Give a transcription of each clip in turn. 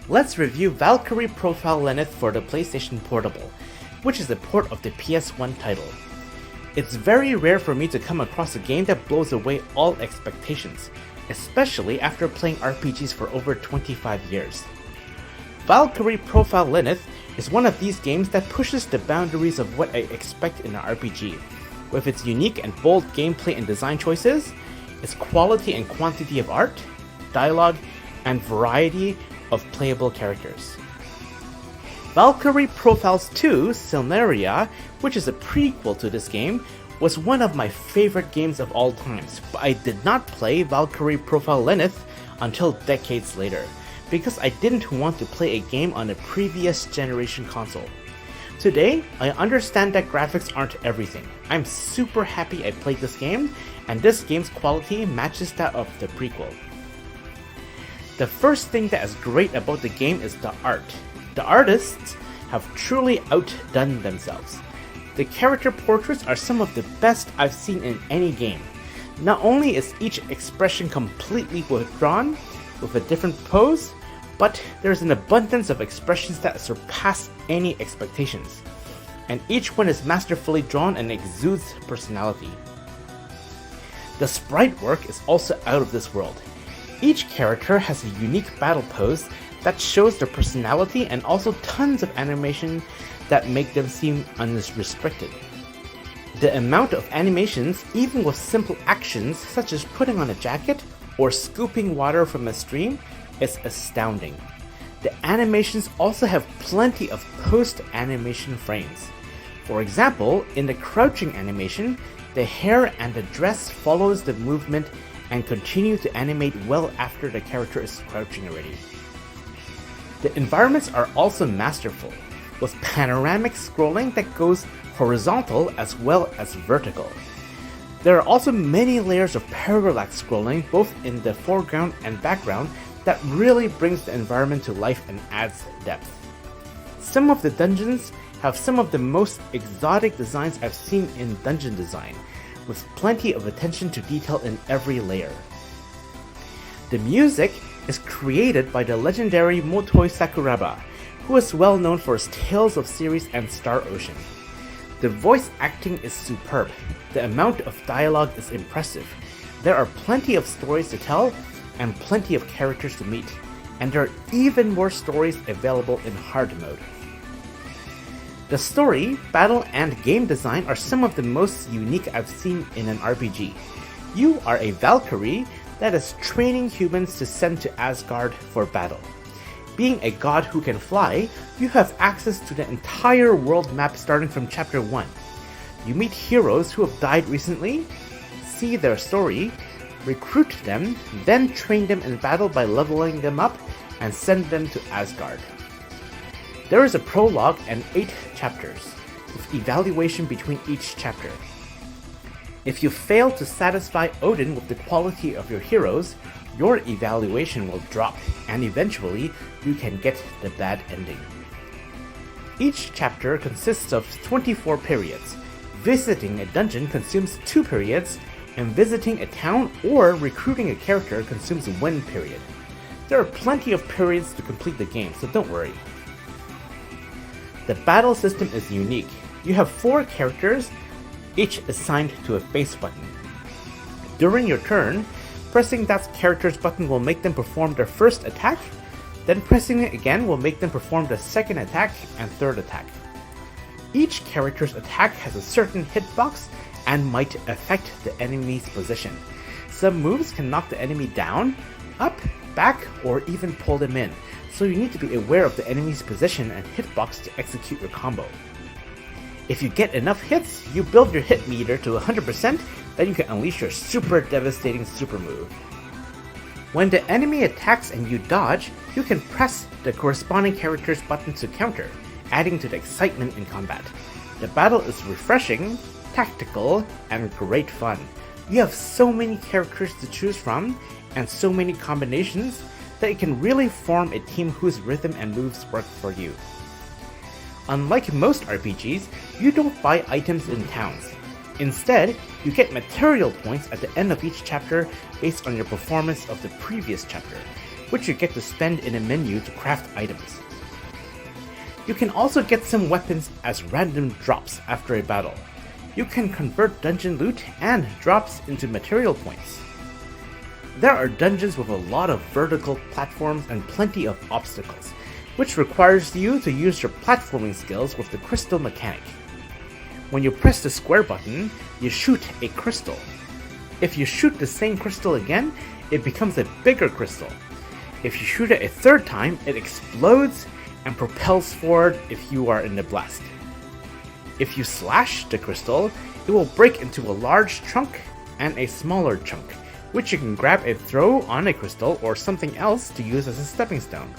let's review Valkyrie Profile Lenneth for the PlayStation Portable, which is a port of the PS1 title. It's very rare for me to come across a game that blows away all expectations, especially after playing RPGs for over 25 years. Valkyrie Profile Lenneth is one of these games that pushes the boundaries of what I expect in an RPG, with its unique and bold gameplay and design choices, its quality and quantity of art, dialogue, and variety of playable characters. Valkyrie Profiles 2 Silneria, which is a prequel to this game, was one of my favorite games of all times, but I did not play Valkyrie Profile Lenneth until decades later, because I didn't want to play a game on a previous generation console. Today, I understand that graphics aren't everything. I'm super happy I played this game, and this game's quality matches that of the prequel. The first thing that is great about the game is the art. The artists have truly outdone themselves. The character portraits are some of the best I've seen in any game. Not only is each expression completely withdrawn with a different pose, but there's an abundance of expressions that surpass any expectations, and each one is masterfully drawn and exudes personality. The sprite work is also out of this world. Each character has a unique battle pose that shows their personality, and also tons of animation that make them seem unrestricted. The amount of animations, even with simple actions such as putting on a jacket or scooping water from a stream, is astounding. The animations also have plenty of post-animation frames. For example, in the crouching animation, the hair and the dress follows the movement and continue to animate well after the character is crouching already. The environments are also masterful, with panoramic scrolling that goes horizontal as well as vertical. There are also many layers of parallax scrolling both in the foreground and background that really brings the environment to life and adds depth. Some of the dungeons have some of the most exotic designs I've seen in dungeon design, with plenty of attention to detail in every layer. The music is created by the legendary Motoi Sakuraba, who is well known for his Tales of series and Star Ocean. The voice acting is superb, the amount of dialogue is impressive, there are plenty of stories to tell and plenty of characters to meet, and there are even more stories available in hard mode. The story, battle, and game design are some of the most unique I've seen in an RPG. You are a Valkyrie that is training humans to send to Asgard for battle. Being a god who can fly, you have access to the entire world map starting from Chapter 1. You meet heroes who have died recently, see their story, recruit them, then train them in battle by leveling them up, and send them to Asgard. There is a prologue and 8 chapters, with evaluation between each chapter. If you fail to satisfy Odin with the quality of your heroes, your evaluation will drop, and eventually you can get the bad ending. Each chapter consists of 24 periods. Visiting a dungeon consumes 2 periods, and visiting a town or recruiting a character consumes 1 period. There are plenty of periods to complete the game, so don't worry. The battle system is unique. You have 4 characters, each assigned to a face button. During your turn, pressing that character's button will make them perform their first attack, then pressing it again will make them perform the second attack and third attack. Each character's attack has a certain hitbox and might affect the enemy's position. Some moves can knock the enemy down, up, back, or even pull them in, so you need to be aware of the enemy's position and hitbox to execute your combo. If you get enough hits, you build your hit meter to 100%, then you can unleash your super devastating super move. When the enemy attacks and you dodge, you can press the corresponding character's button to counter, adding to the excitement in combat. The battle is refreshing, tactical, and great fun. You have so many characters to choose from, and so many combinations, that you can really form a team whose rhythm and moves work for you. Unlike most RPGs, you don't buy items in towns. Instead, you get material points at the end of each chapter based on your performance of the previous chapter. which you get to spend in a menu to craft items. You can also get some weapons as random drops after a battle. You can convert dungeon loot and drops into material points. There are dungeons with a lot of vertical platforms and plenty of obstacles, which requires you to use your platforming skills with the crystal mechanic. When you press the square button, you shoot a crystal. If you shoot the same crystal again, it becomes a bigger crystal. If you shoot it a third time, it explodes and propels forward if you are in the blast. If you slash the crystal, it will break into a large chunk and a smaller chunk, which you can grab and throw on a crystal or something else to use as a stepping stone.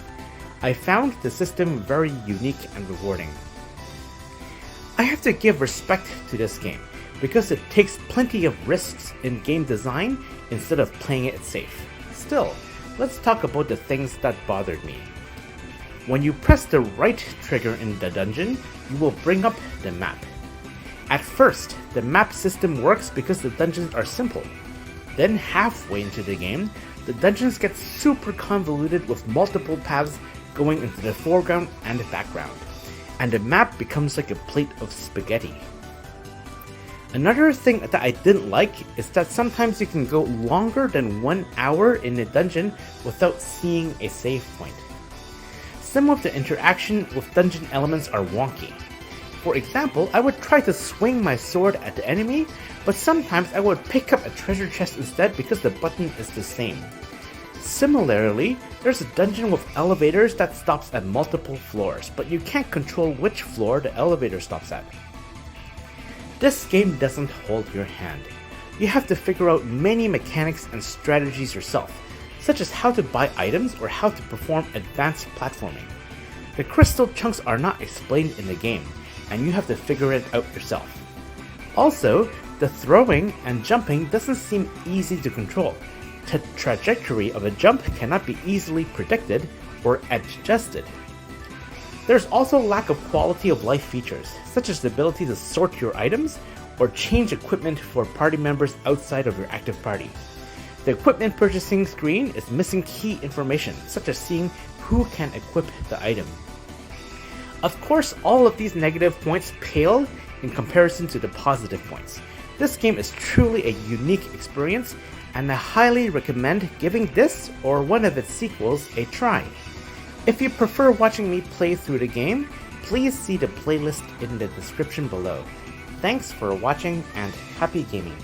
I found the system very unique and rewarding. I have to give respect to this game, because it takes plenty of risks in game design instead of playing it safe. Still, let's talk about the things that bothered me. When you press the right trigger in the dungeon, you will bring up the map. At first, the map system works because the dungeons are simple. Then halfway into the game, the dungeons get super convoluted with multiple paths going into the foreground and the background, and the map becomes like a plate of spaghetti. Another thing that I didn't like is that sometimes you can go longer than 1 hour in a dungeon without seeing a save point. Some of the interaction with dungeon elements are wonky. For example, I would try to swing my sword at the enemy, but sometimes I would pick up a treasure chest instead because the button is the same. Similarly, there's a dungeon with elevators that stops at multiple floors, but you can't control which floor the elevator stops at. This game doesn't hold your hand. You have to figure out many mechanics and strategies yourself, such as how to buy items or how to perform advanced platforming. The crystal chunks are not explained in the game, and you have to figure it out yourself. Also, the throwing and jumping doesn't seem easy to control. The trajectory of a jump cannot be easily predicted or adjusted. There's also lack of quality of life features, such as the ability to sort your items or change equipment for party members outside of your active party. The equipment purchasing screen is missing key information, such as seeing who can equip the item. Of course, all of these negative points pale in comparison to the positive points. This game is truly a unique experience, and I highly recommend giving this or one of its sequels a try. If you prefer watching me play through the game, please see the playlist in the description below. Thanks for watching and happy gaming!